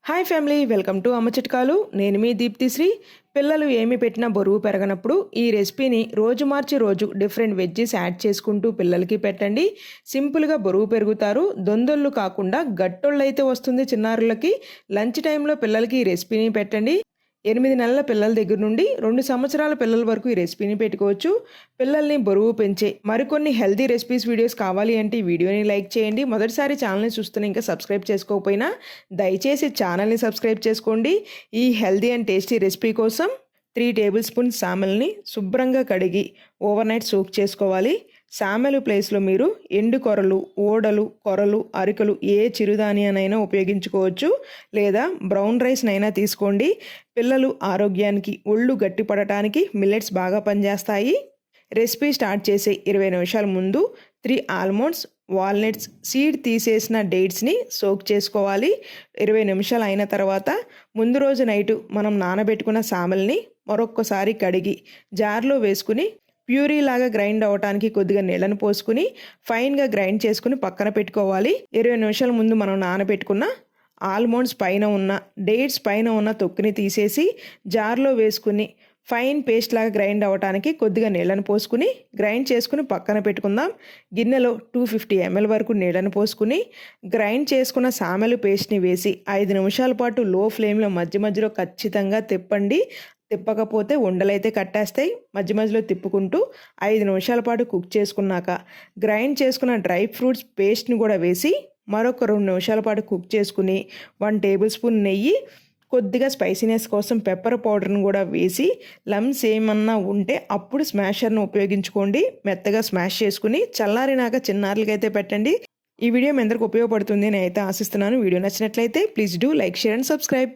Hi family, welcome to అమ్మ చిట్కాలు. నేను మీ దీప్తిశ్రీ. పిల్లలు ఏమి పెట్టినా బరువు పెరగనప్పుడు ఈ రెసిపీని రోజు మార్చి రోజు డిఫరెంట్ వెజ్జెస్ యాడ్ చేసుకుంటూ పిల్లలకి పెట్టండి. సింపుల్గా బరువు పెరుగుతారు. దొందొళ్ళు కాకుండా గట్టొళ్ళు అయితే వస్తుంది చిన్నారులకి. లంచ్ టైంలో పిల్లలకి ఈ రెసిపీని పెట్టండి. 8 నెలల పిల్లల దగ్గర నుండి 2 సంవత్సరాల పిల్లల వరకు ఈ రెసిపీని పెట్టుకోవచ్చు. పిల్లల్ని బరువు పెంచే మరికొన్ని హెల్తీ రెసిపీస్ వీడియోస్ కావాలి అంటే ఈ వీడియోని లైక్ చేయండి. మొదటిసారి ఛానల్ని చూస్తున్న ఇంకా సబ్స్క్రైబ్ చేసుకోకపోయినా దయచేసి ఛానల్ని సబ్స్క్రైబ్ చేసుకోండి. ఈ హెల్తీ అండ్ టేస్టీ రెసిపీ కోసం 3 టేబుల్ స్పూన్స్ సామెల్ని శుభ్రంగా కడిగి ఓవర్ నైట్ సోక్ చేసుకోవాలి. సామెలు ప్లేస్లో మీరు ఎండు కొరలు, ఓడలు, కొరలు, అరికలు ఏ చిరుధాన్యానైనా ఉపయోగించుకోవచ్చు, లేదా బ్రౌన్ రైస్నైనా తీసుకోండి. పిల్లలు ఆరోగ్యానికి, ఒళ్ళు గట్టిపడటానికి మిల్లెట్స్ బాగా పనిచేస్తాయి. రెసిపీ స్టార్ట్ చేసే 20 నిమిషాల ముందు 3 ఆల్మండ్స్, వాల్నట్స్, సీడ్ తీసేసిన డేట్స్ని సోక్ చేసుకోవాలి. 20 నిమిషాలు అయిన తర్వాత ముందు రోజు నైటు మనం నానబెట్టుకున్న సామెల్ని మరొక్కసారి కడిగి జార్లో వేసుకుని ప్యూరీ లాగా గ్రైండ్ అవ్వడానికి కొద్దిగా నీళ్ళను పోసుకుని ఫైన్గా గ్రైండ్ చేసుకుని పక్కన పెట్టుకోవాలి. 20 నిమిషాల ముందు మనం నానబెట్టుకున్న ఆల్మండ్స్ పైన ఉన్న, డేట్స్ పైన ఉన్న తొక్కుని తీసేసి జార్లో వేసుకుని ఫైన్ పేస్ట్ లాగా గ్రైండ్ అవ్వడానికి కొద్దిగా నీళ్ళను పోసుకుని గ్రైండ్ చేసుకుని పక్కన పెట్టుకుందాం. గిన్నెలో 250 ml వరకు నీళ్ళను పోసుకుని గ్రైండ్ చేసుకున్న సామెలు పేస్ట్ని వేసి 5 నిమిషాల పాటు లో ఫ్లేమ్లో మధ్య మధ్యలో ఖచ్చితంగా తిప్పండి. తిప్పకపోతే ఉండలైతే కట్టేస్తాయి. మధ్య మధ్యలో తిప్పుకుంటూ 5 నిమిషాల పాటు కుక్ చేసుకున్నాక గ్రైండ్ చేసుకున్న డ్రై ఫ్రూట్స్ పేస్ట్ని కూడా వేసి మరొక 2 నిమిషాల పాటు కుక్ చేసుకుని 1 టేబుల్ స్పూన్ నెయ్యి, కొద్దిగా స్పైసీనెస్ కోసం పెప్పర్ పౌడర్ని కూడా వేసి లమ్స్ ఏమన్నా ఉంటే అప్పుడు స్మాషర్ను ఉపయోగించుకోండి. మెత్తగా స్మాష్ చేసుకుని చల్లారినాక చిన్నారులకైతే పెట్టండి. ఈ వీడియో మీ అందరికి ఉపయోగపడుతుంది అని అయితే ఆశిస్తున్నాను. వీడియో నచ్చినట్లయితే please do like, share and subscribe.